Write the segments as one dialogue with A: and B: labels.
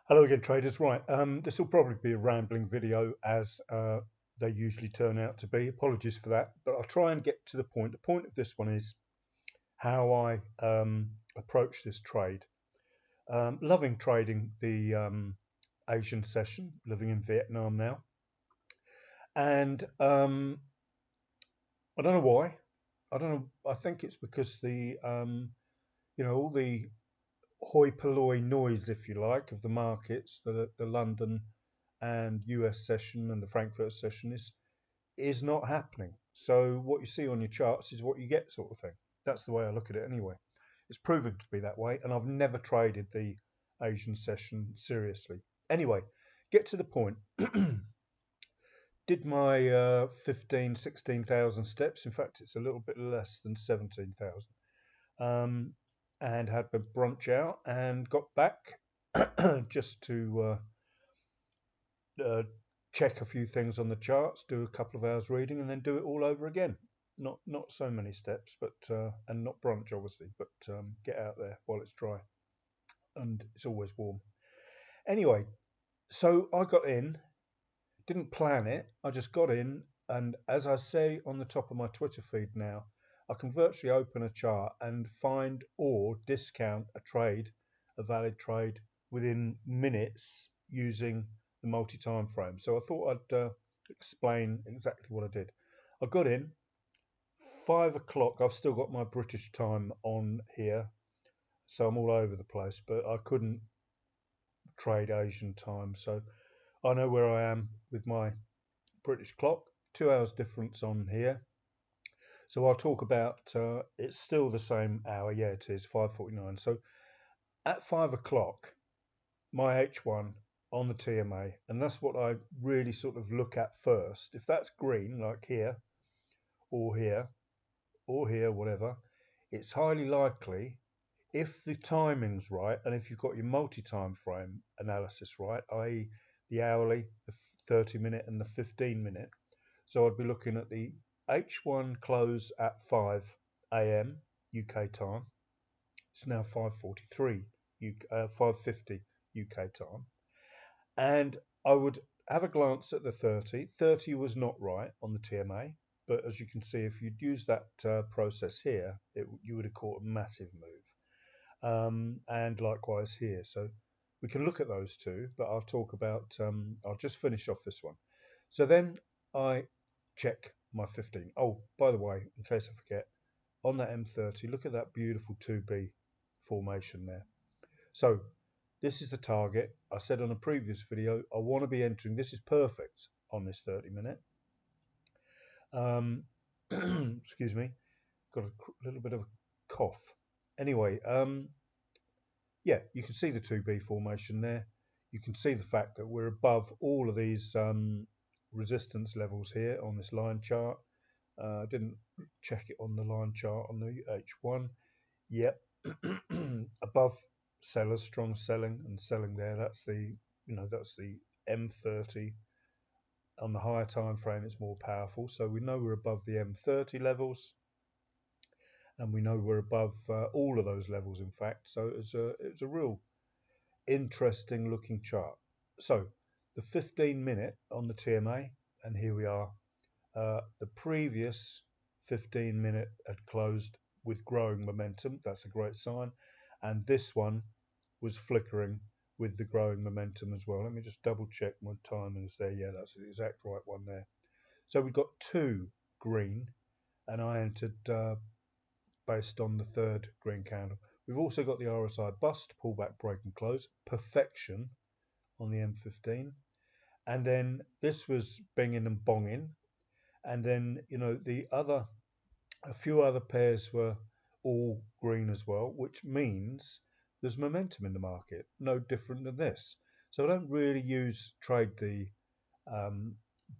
A: Hello again, traders. Right, this will probably be a rambling video as they usually turn out to be. Apologies for that, but I'll try and get to the point. The point of this one is how I approach this trade. Loving trading the Asian session, living in Vietnam now, and I don't know why. I don't know. I think it's because all the hoi polloi noise, if you like, of the markets, the London and US session and the Frankfurt session is not happening. So what you see on your charts is what you get, sort of thing. That's the way I look at it anyway. It's proven to be that way, and I've never traded the Asian session seriously. Anyway, get to the point. Did my 16,000 steps. In fact, it's a little bit less than 17,000. And had my brunch out and got back just to check a few things on the charts, do a couple of hours reading, and then do it all over again. Not so many steps, but and not brunch obviously, but get out there while it's dry and it's always warm. Anyway, so I got in, didn't plan it. I just got in, and as I say on the top of my Twitter feed now, I can virtually open a chart and find or discount a valid trade within minutes using the multi-time frame. So I thought I'd explain exactly what I did. I got in 5 o'clock. I've still got my British time on here, so I'm all over the place, but I couldn't trade Asian time. So I know where I am with my British clock, 2 hours difference on here. So I'll talk about it's still the same hour. Yeah, it is 5:49. So at 5 o'clock, my H1 on the TMA, and that's what I really sort of look at first. If that's green, like here, or here, or here, whatever, it's highly likely if the timing's right and if you've got your multi-time frame analysis right, i.e. the hourly, the 30-minute and the 15-minute. So I'd be looking at the H1 close at 5 a.m. UK time. It's now 5:43 5:50 UK time. And I would have a glance at the 30. 30 was not right on the TMA, but as you can see, if you'd used that process here, you would have caught a massive move. And likewise here. So we can look at those two, but I'll talk about, I'll just finish off this one. So then I check my 15. Oh, by the way, in case I forget, on that M30, look at that beautiful 2B formation there. So this is the target. I said on a previous video, I want to be entering. This is perfect on this 30-minute. Excuse me, got a little bit of a cough. Anyway, yeah, you can see the 2B formation there. You can see the fact that we're above all of these resistance levels here on this line chart. I didn't check it on the line chart on the H1. Yep, above sellers, strong selling and selling there. That's the M30. On the higher time frame, it's more powerful. So we know we're above the M30 levels, and we know we're above all of those levels. In fact, so it's a real interesting looking chart. So the 15-minute on the TMA, and here we are. The previous 15-minute had closed with growing momentum. That's a great sign. And this one was flickering with the growing momentum as well. Let me just double check my timings there. Yeah, that's the exact right one there. So we've got two green, and I entered based on the third green candle. We've also got the RSI bust, pullback, break and close, perfection on the M15. And then this was binging and bonging. And then, a few other pairs were all green as well, which means there's momentum in the market, no different than this. So I don't really trade the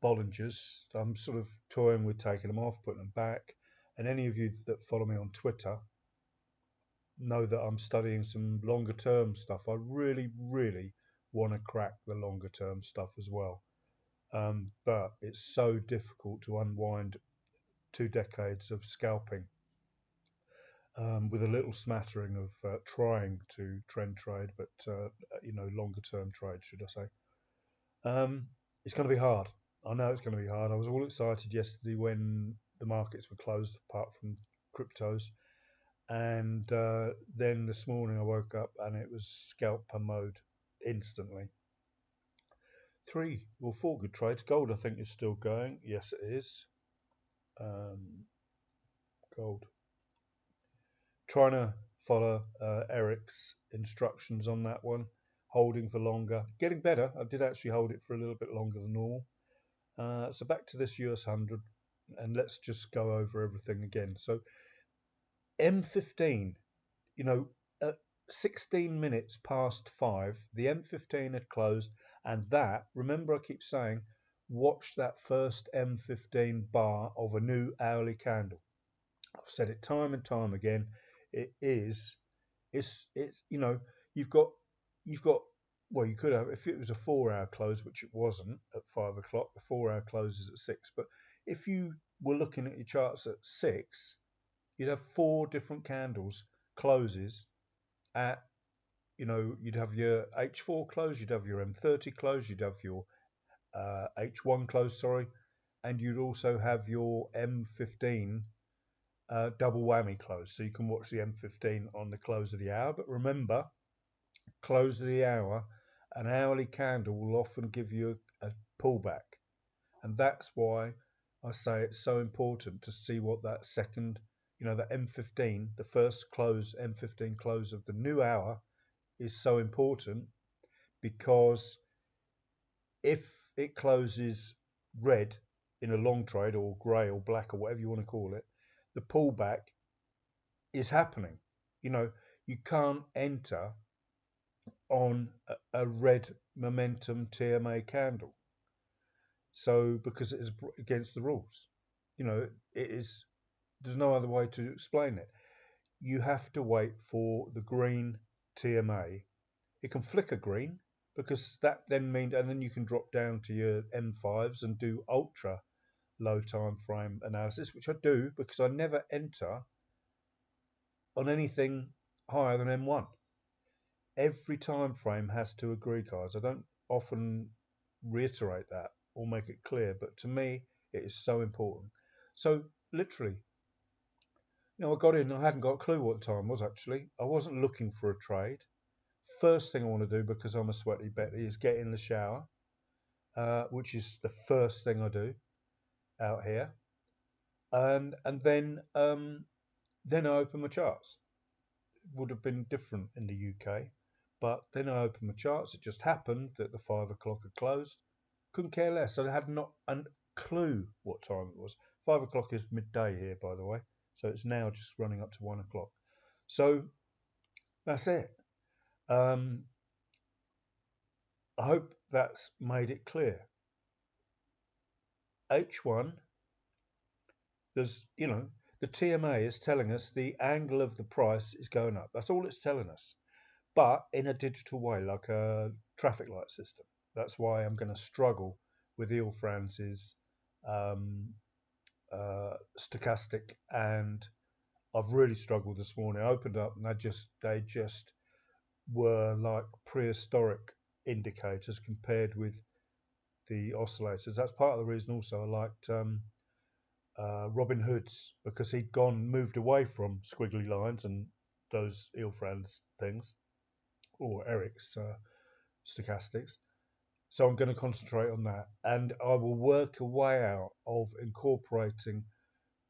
A: Bollingers. I'm sort of toying with taking them off, putting them back. And any of you that follow me on Twitter know that I'm studying some longer term stuff. I really, really want to crack the longer term stuff as well. But it's so difficult to unwind 2 decades of scalping. with a little smattering of trying to trend trade, but longer term trade, should I say. It's going to be hard. I know it's going to be hard. I was all excited yesterday when the markets were closed, apart from cryptos. And then this morning I woke up and it was scalper mode instantly. 4 good trades. Gold, I think, is still going. Yes, it is. Gold. Trying to follow Eric's instructions on that one. Holding for longer. Getting better. I did actually hold it for a little bit longer than normal. So back to this US 100. And let's just go over everything again. So M15, at 16 minutes past 5, the M15 had closed. And that, remember I keep saying, watch that first M15 bar of a new hourly candle. I've said it time and time again. It's you've got well, you could have, if it was a 4 hour close, which it wasn't at 5 o'clock. The 4 hour close is at 6. But if you were looking at your charts at 6, you'd have 4 different candles closes at, you'd have your H4 close, you'd have your M30 close, you'd have your H1 close, sorry, and you'd also have your M15 double whammy close. So you can watch the M15 on the close of the hour. But remember, close of the hour, an hourly candle will often give you a pullback. And that's why I say it's so important to see what that second, that M15, the first close, M15 close of the new hour is so important, because if it closes red in a long trade, or grey or black or whatever you want to call it, the pullback is happening. You can't enter on a red momentum TMA candle. So because it is against the rules, it is. There's no other way to explain it. You have to wait for the green TMA. It can flicker green, because that then means, and then you can drop down to your M5s and do ultra low time frame analysis, which I do because I never enter on anything higher than M1. Every time frame has to agree, guys. I don't often reiterate that or make it clear, but to me it is so important. So literally, I got in, I hadn't got a clue what the time was. Actually, I wasn't looking for a trade. First thing I want to do, because I'm a sweaty Betty, is get in the shower, which is the first thing I do out here, and then I open my charts. It would have been different in the UK, but then I opened my charts. It just happened that the 5 o'clock had closed. Couldn't care less. I had not a clue what time it was. 5 o'clock is midday here, by the way, so it's now just running up to 1 o'clock. So that's it. I hope that's made it clear. H1, there's, the TMA is telling us the angle of the price is going up. That's all it's telling us, but in a digital way, like a traffic light system. That's why I'm going to struggle with France's stochastic, and I've really struggled this morning. I opened up and they just were like prehistoric indicators compared with the oscillators. That's part of the reason also I liked Robin Hood's, because he'd moved away from squiggly lines and those Fran's things, or Eric's stochastics. So I'm going to concentrate on that, and I will work a way out of incorporating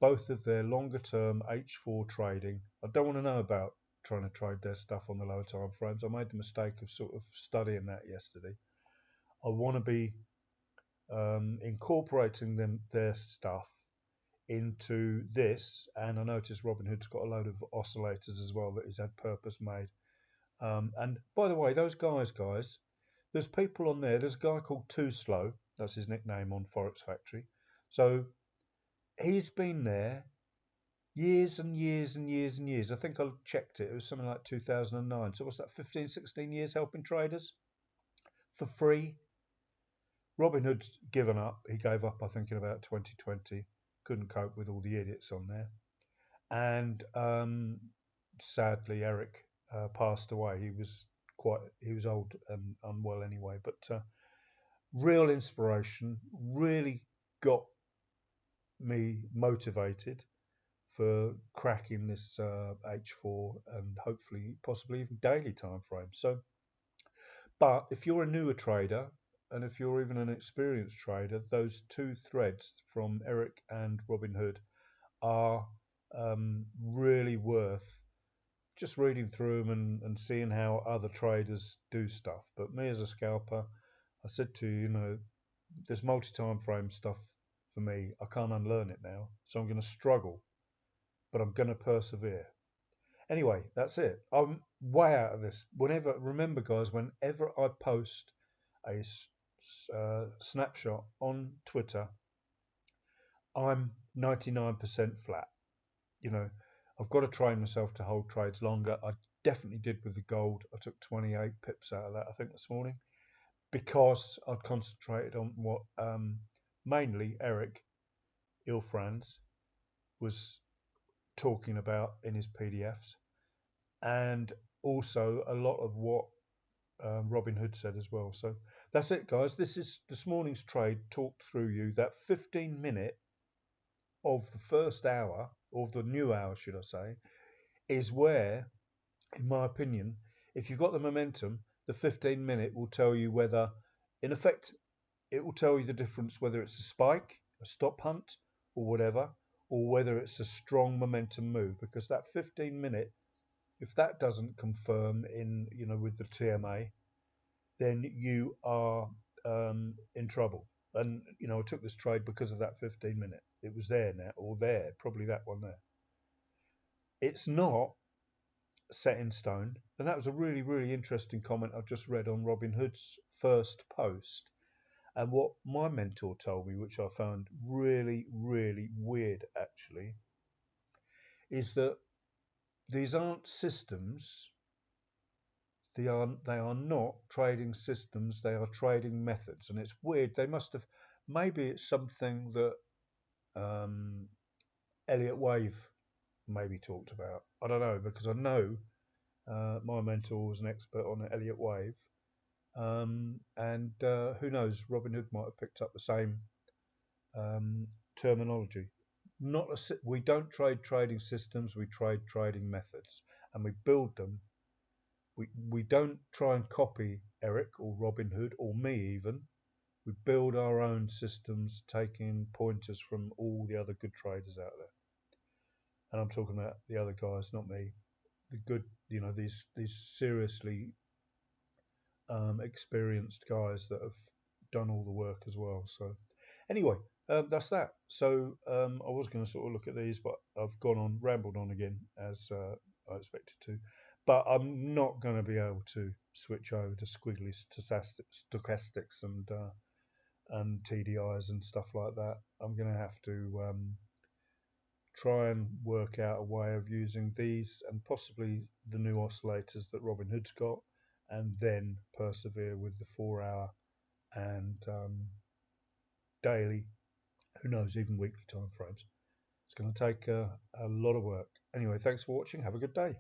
A: both of their longer term H4 trading. I don't want to know about trying to trade their stuff on the lower time frames. I made the mistake of sort of studying that yesterday. I want to be incorporating their stuff into this, and I noticed Robinhood's got a load of oscillators as well that he's had purpose made. And by the way, those guys, there's people on there. There's a guy called Too Slow. That's his nickname on Forex Factory. So he's been there years and years and years and years. I think I checked it. It was something like 2009. So what's that, 15, 16 years helping traders for free? Robinhood's given up. He gave up, I think, in about 2020. Couldn't cope with all the idiots on there. And sadly, Eric passed away. He was old and unwell anyway. But real inspiration, really got me motivated for cracking this H4 and hopefully, possibly even daily time frame. So, but if you're a newer trader and if you're even an experienced trader, those two threads from Eric and Robin Hood are really worth just reading through them and seeing how other traders do stuff. But me as a scalper, I said to you, you know, this multi-time frame stuff for me, I can't unlearn it now. So I'm going to struggle, but I'm going to persevere. Anyway, that's it. I'm way out of this. Remember, guys, whenever I post a snapshot on Twitter, I'm 99% flat. You know, I've got to train myself to hold trades longer. I definitely did with the gold. I took 28 pips out of that, I think, this morning because I'd concentrated on what mainly Eric Ilfrans was talking about in his PDFs, and also a lot of what Robin Hood said as well. So that's it, guys. This morning's trade talked through you that 15-minute of the first hour, or the new hour, should I say, is where, in my opinion, if you've got the momentum, the 15-minute will tell you whether, in effect, it will tell you the difference whether it's a spike, a stop hunt, or whatever, or whether it's a strong momentum move. Because that 15-minute, if that doesn't confirm in, you know, with the TMA, then you are in trouble. And you know, I took this trade because of that 15-minute. It was there now, or there, probably that one there. It's not set in stone. And that was a really, really interesting comment I've just read on Robin Hood's first post. And what my mentor told me, which I found really, really weird actually, is that these aren't systems. They are not trading systems. They are trading methods, and it's weird. They must have. Maybe it's something that um, Elliott Wave maybe talked about. I don't know because I know my mentor was an expert on Elliott Wave, and who knows? Robin Hood might have picked up the same terminology. Not we don't trade trading systems. We trade trading methods, and we build them. We don't try and copy Eric or Robin Hood or me even. We build our own systems, taking pointers from all the other good traders out there. And I'm talking about the other guys, not me. The good, you know, these seriously experienced guys that have done all the work as well. So anyway, that's that. So I was going to sort of look at these, but I've gone on, rambled on again as I expected to. But I'm not going to be able to switch over to squiggly stochastics and TDIs and stuff like that. I'm going to have to try and work out a way of using these and possibly the new oscillators that Robin Hood's got, and then persevere with the 4 hour and daily, who knows, even weekly time frames. It's going to take a lot of work. Anyway, thanks for watching. Have a good day.